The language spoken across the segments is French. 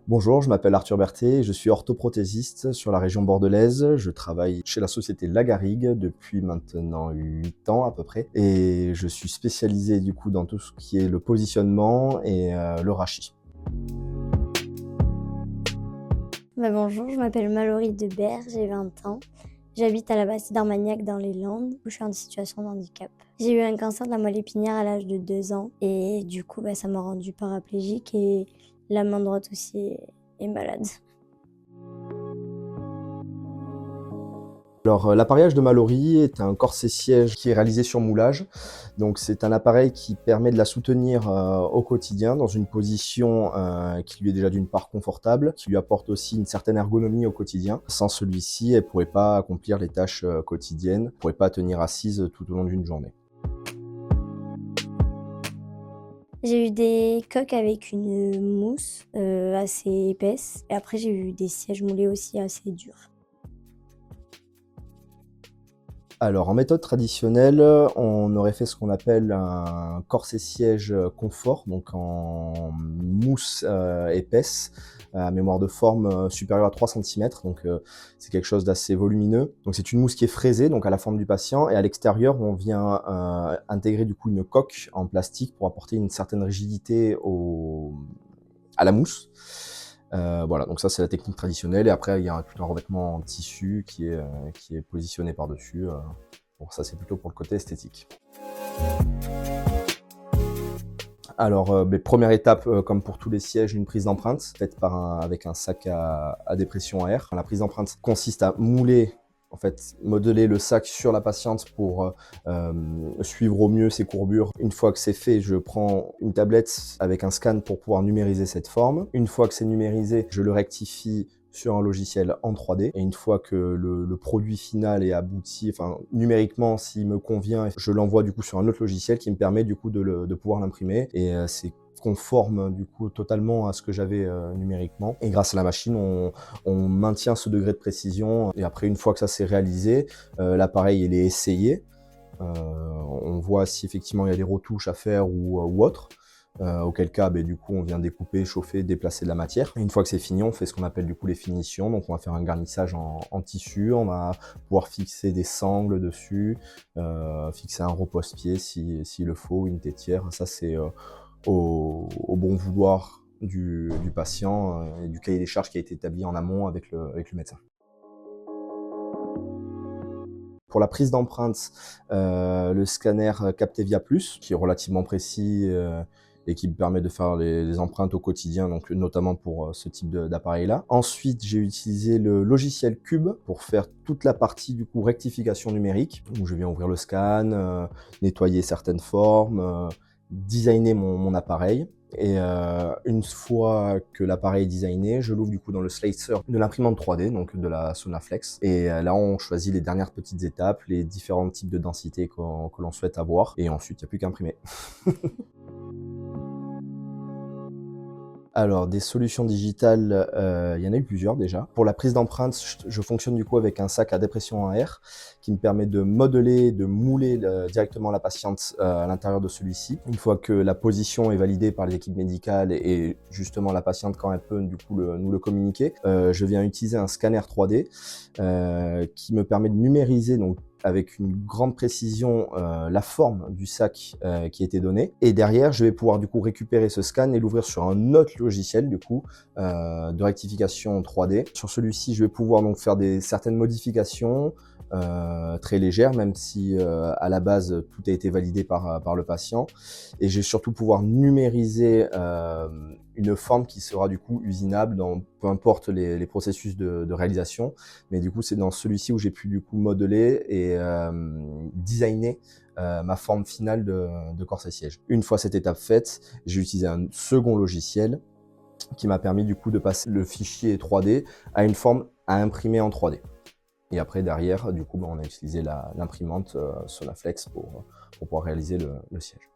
Bonjour, je m'appelle Arthur Berthet, je suis orthoprothésiste sur la région bordelaise. Je travaille chez la société Lagarigue depuis maintenant 8 ans à peu près et je suis spécialisé du coup dans tout ce qui est le positionnement et le rachis. Bonjour, je m'appelle Mallory Debert, j'ai 20 ans. J'habite à la Bastide d'Armagnac dans les Landes, où je suis en situation de handicap. J'ai eu un cancer de la moelle épinière à l'âge de 2 ans et du coup ça m'a rendue paraplégique et la main droite aussi est malade. Alors l'appareillage de Mallory est un corset-siège qui est réalisé sur moulage. Donc c'est un appareil qui permet de la soutenir au quotidien dans une position qui lui est déjà d'une part confortable, qui lui apporte aussi une certaine ergonomie au quotidien. Sans celui-ci, elle ne pourrait pas accomplir les tâches quotidiennes, elle ne pourrait pas tenir assise tout au long d'une journée. J'ai eu des coques avec une mousse assez épaisse et après j'ai eu des sièges moulés aussi assez durs. Alors en méthode traditionnelle, on aurait fait ce qu'on appelle un corset-siège confort, donc en mousse épaisse, à mémoire de forme supérieure à 3 centimètres. Donc c'est quelque chose d'assez volumineux. Donc c'est une mousse qui est fraisée, donc à la forme du patient, et à l'extérieur on vient intégrer du coup une coque en plastique pour apporter une certaine rigidité à la mousse. Voilà, donc ça c'est la technique traditionnelle, et après il y a tout un revêtement en tissu qui est positionné par-dessus. Bon, ça c'est plutôt pour le côté esthétique. Alors, première étape, comme pour tous les sièges, une prise d'empreinte faite avec un sac à dépression à air. La prise d'empreinte consiste à mouler, en fait, modeler le sac sur la patiente pour suivre au mieux ses courbures. Une fois que c'est fait, je prends une tablette avec un scan pour pouvoir numériser cette forme. Une fois que c'est numérisé, je le rectifie sur un logiciel en 3D. Et une fois que le produit final est abouti, enfin numériquement s'il me convient, je l'envoie du coup sur un autre logiciel qui me permet du coup de pouvoir l'imprimer. Et c'est conforme du coup totalement à ce que j'avais numériquement. Et grâce à la machine, on maintient ce degré de précision. Et après, une fois que ça s'est réalisé, l'appareil il est essayé. On voit si effectivement il y a des retouches à faire ou autre. Auquel cas, du coup, on vient découper, chauffer, déplacer de la matière. Et une fois que c'est fini, on fait ce qu'on appelle du coup les finitions. Donc, on va faire un garnissage en tissu, on va pouvoir fixer des sangles dessus, fixer un repose-pied s'il le faut, une tétière. Ça, c'est au bon vouloir du patient et du cahier des charges qui a été établi en amont avec le médecin. Pour la prise d'empreinte, le scanner Captevia Plus, qui est relativement précis et qui me permet de faire les empreintes au quotidien, donc notamment pour ce type d'appareil-là. Ensuite, j'ai utilisé le logiciel Cube pour faire toute la partie du coup rectification numérique, où je viens ouvrir le scan, nettoyer certaines formes, designer mon appareil. Et une fois que l'appareil est designé, je l'ouvre du coup dans le slicer de l'imprimante 3D, donc de la Sonaflex. Et là, on choisit les dernières petites étapes, les différents types de densité que l'on souhaite avoir. Et ensuite, il n'y a plus qu'à imprimer. Alors, des solutions digitales, il y en a eu plusieurs déjà. Pour la prise d'empreinte, je fonctionne du coup avec un sac à dépression à air qui me permet de modeler, de mouler directement la patiente à l'intérieur de celui-ci. Une fois que la position est validée par les équipes médicales et justement la patiente quand elle peut du coup nous le communiquer, je viens utiliser un scanner 3D qui me permet de numériser donc avec une grande précision la forme du sac qui a été donné. Et derrière, je vais pouvoir du coup récupérer ce scan et l'ouvrir sur un autre logiciel du coup de rectification 3D. Sur celui-ci, je vais pouvoir donc faire certaines modifications très légères, même si à la base tout a été validé par le patient. Et je vais surtout pouvoir numériser une forme qui sera du coup usinable dans peu importe les processus de réalisation. Mais du coup, c'est dans celui-ci où j'ai pu du coup modeler et designer ma forme finale de corset-siège. Une fois cette étape faite, j'ai utilisé un second logiciel qui m'a permis du coup de passer le fichier 3D à une forme à imprimer en 3D. Et après, derrière, du coup, on a utilisé l'imprimante Sonaflex pour pouvoir réaliser le siège.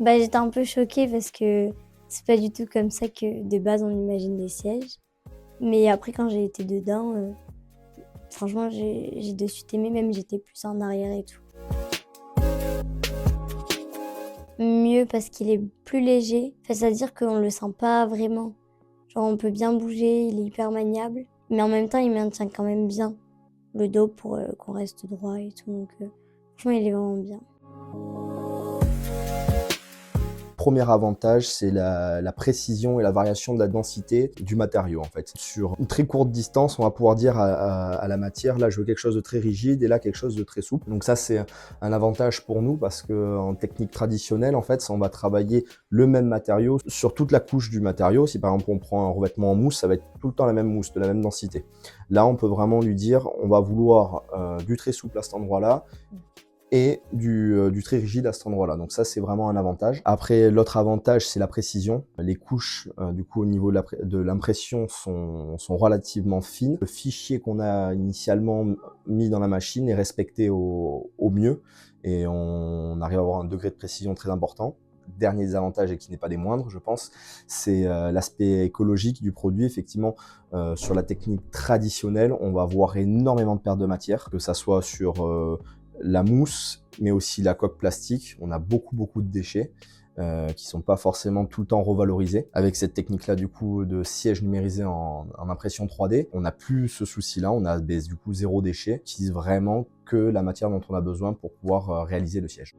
J'étais un peu choquée parce que c'est pas du tout comme ça que de base on imagine des sièges. Mais après, quand j'ai été dedans, franchement, j'ai de suite aimé, même j'étais plus en arrière et tout. mieux parce qu'il est plus léger. Enfin, c'est-à-dire qu'on le sent pas vraiment. Genre, on peut bien bouger, il est hyper maniable. Mais en même temps, il maintient quand même bien le dos pour qu'on reste droit et tout. Donc, franchement, il est vraiment bien. Premier avantage, c'est la précision et la variation de la densité du matériau en fait. Sur une très courte distance, on va pouvoir dire à la matière, là je veux quelque chose de très rigide et là quelque chose de très souple. Donc ça c'est un avantage pour nous parce que en technique traditionnelle, en fait, on va travailler le même matériau sur toute la couche du matériau. Si par exemple on prend un revêtement en mousse, ça va être tout le temps la même mousse, de la même densité. Là, on peut vraiment lui dire, on va vouloir du très souple à cet endroit-là, et du très rigide à cet endroit-là. Donc ça, c'est vraiment un avantage. Après, l'autre avantage, c'est la précision. Les couches, du coup, au niveau de l'impression sont relativement fines. Le fichier qu'on a initialement mis dans la machine est respecté au mieux et on arrive à avoir un degré de précision très important. Dernier désavantage, et qui n'est pas des moindres, je pense, c'est l'aspect écologique du produit. Effectivement, sur la technique traditionnelle, on va avoir énormément de pertes de matière, que ça soit sur la mousse, mais aussi la coque plastique. On a beaucoup de déchets qui sont pas forcément tout le temps revalorisés. Avec cette technique-là, du coup, de siège numérisé en impression 3D, on n'a plus ce souci-là. On a du coup 0 déchet. On utilise vraiment que la matière dont on a besoin pour pouvoir réaliser le siège.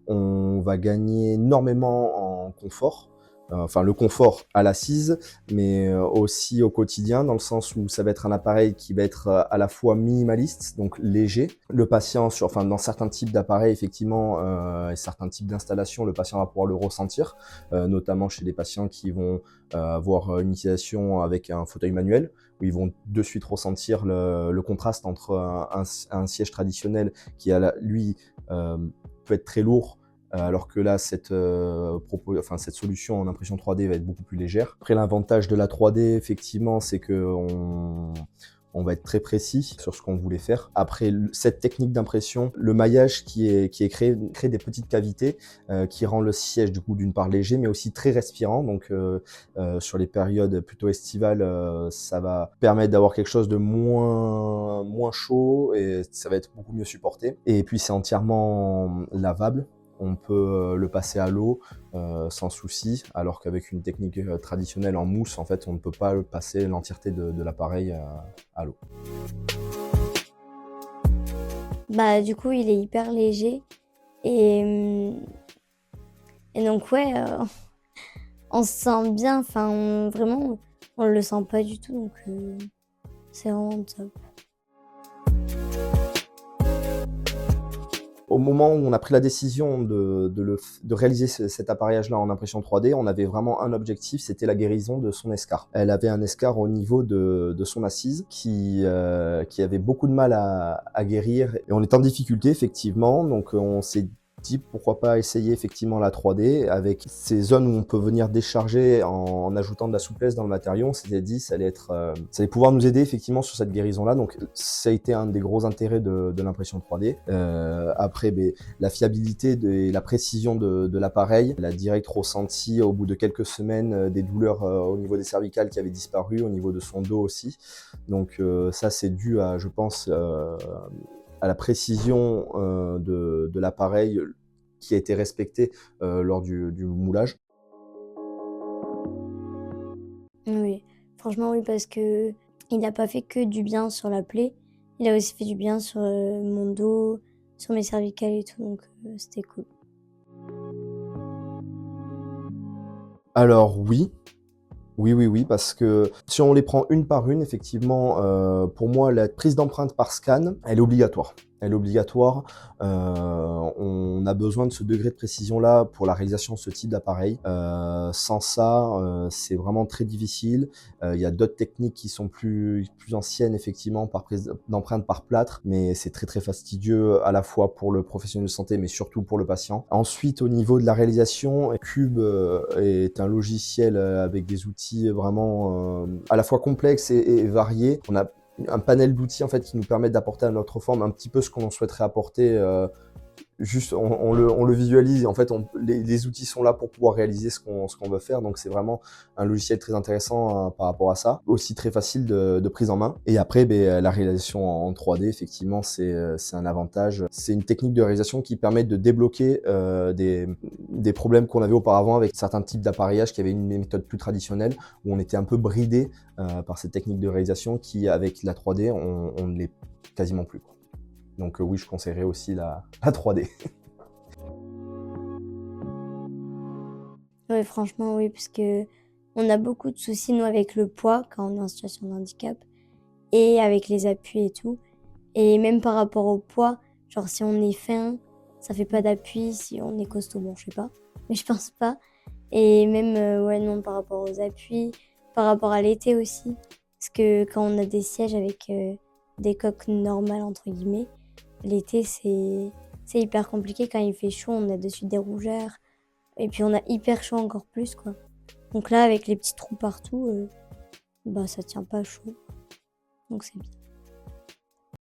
On va gagner énormément en confort. Enfin, le confort à l'assise, mais aussi au quotidien, dans le sens où ça va être un appareil qui va être à la fois minimaliste, donc léger. Le patient, dans certains types d'appareils, effectivement, et certains types d'installations, le patient va pouvoir le ressentir, notamment chez des patients qui vont avoir une utilisation avec un fauteuil manuel, où ils vont de suite ressentir le contraste entre un siège traditionnel qui, lui, peut être très lourd, alors que là, cette solution en impression 3D va être beaucoup plus légère. Après, l'avantage de la 3D, effectivement, c'est qu'on va être très précis sur ce qu'on voulait faire. Après, cette technique d'impression, le maillage qui est créé crée des petites cavités qui rend le siège, du coup, d'une part léger, mais aussi très respirant. Donc, sur les périodes plutôt estivales, ça va permettre d'avoir quelque chose de moins chaud et ça va être beaucoup mieux supporté. Et puis, c'est entièrement lavable. On peut le passer à l'eau sans souci, alors qu'avec une technique traditionnelle en mousse, en fait, on ne peut pas passer l'entièreté de l'appareil à l'eau. Bah, du coup, il est hyper léger et donc ouais, on se sent bien. Enfin, vraiment, on le sent pas du tout, donc c'est vraiment top. Au moment où on a pris la décision de réaliser cet appareillage-là en impression 3D, on avait vraiment un objectif, c'était la guérison de son escarre. Elle avait un escarre au niveau de son assise qui avait beaucoup de mal à guérir et on est en difficulté effectivement, donc on s'est dit pourquoi pas essayer effectivement la 3D avec ces zones où on peut venir décharger en ajoutant de la souplesse dans le matériau. On s'était dit ça allait pouvoir nous aider effectivement sur cette guérison-là, donc ça a été un des gros intérêts de l'impression 3D. Après, la fiabilité et la précision de l'appareil, elle a direct ressenti au bout de quelques semaines des douleurs au niveau des cervicales qui avaient disparu, au niveau de son dos aussi. Donc ça c'est dû à, je pense, à la précision de l'appareil qui a été respectée lors du moulage. Oui, franchement oui, parce qu'il n'a pas fait que du bien sur la plaie, il a aussi fait du bien sur mon dos, sur mes cervicales et tout, donc c'était cool. Alors oui. Oui, parce que si on les prend une par une, effectivement, pour moi, la prise d'empreinte par scan, elle est obligatoire. Elle est obligatoire. On a besoin de ce degré de précision-là pour la réalisation de ce type d'appareil. Sans ça, c'est vraiment très difficile. Il y a d'autres techniques qui sont plus anciennes, effectivement, par prise d'empreinte par plâtre, mais c'est très fastidieux à la fois pour le professionnel de santé, mais surtout pour le patient. Ensuite, au niveau de la réalisation, Cube est un logiciel avec des outils vraiment à la fois complexes et variés. On a un panel d'outils en fait qui nous permettent d'apporter à notre forme un petit peu ce qu'on souhaiterait apporter juste on le visualise et en fait les outils sont là pour pouvoir réaliser ce qu'on veut faire, donc c'est vraiment un logiciel très intéressant par rapport à ça, aussi très facile de prise en main. Et après la réalisation en 3D effectivement c'est un avantage, c'est une technique de réalisation qui permet de débloquer des problèmes qu'on avait auparavant avec certains types d'appareillage qui avaient une méthode plus traditionnelle où on était un peu bridé par cette technique de réalisation qui avec la 3D on ne l'est quasiment plus, quoi. Donc oui, je conseillerais aussi la 3D. Ouais, franchement, oui, parce que on a beaucoup de soucis, nous, avec le poids quand on est en situation de handicap et avec les appuis et tout. Et même par rapport au poids, genre si on est fin, ça fait pas d'appui, si on est costaud, bon, je sais pas, mais je pense pas. Et même, ouais, non, par rapport aux appuis, par rapport à l'été aussi, parce que quand on a des sièges avec des coques normales, entre guillemets, l'été, c'est hyper compliqué. Quand il fait chaud, on a dessus des rougeurs. Et puis on a hyper chaud encore plus, quoi. Donc là, avec les petits trous partout, bah ça tient pas chaud. Donc c'est bien.